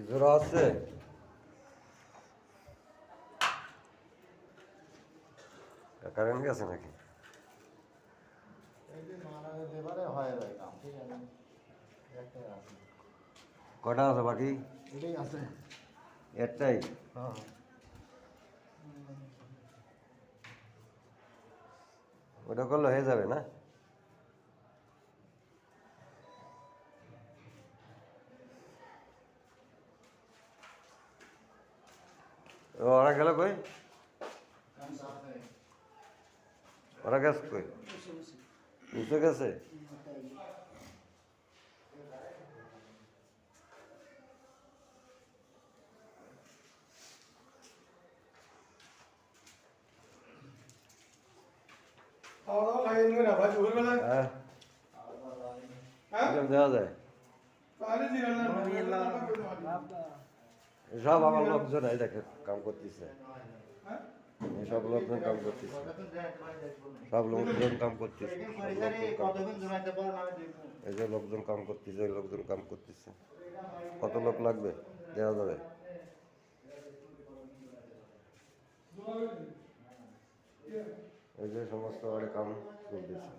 জোড়া আছে কারেন্ট গেছে নাকি? কটা আছে বাকি? এটাই আছে। একটাই? হ্যাঁ ওটা করলে হয়ে যাবে না? ওরা গেল কই? ওরা গেছে কই? নিচে গেছে? হ্যাঁ দেওয়া যায়। সব আমার লোকজন এই দেখে কাম করতেছে, সব লোকজন কাম করতেছে, সব লোকজন কাম করতেছে, এই যে লোকজন কাম করতেছে, এই লোকজন কাম করতেছে। কত লোক লাগবে দেওয়া যাবে? এই যে সমস্ত বাড়ি কাম চলতেছে।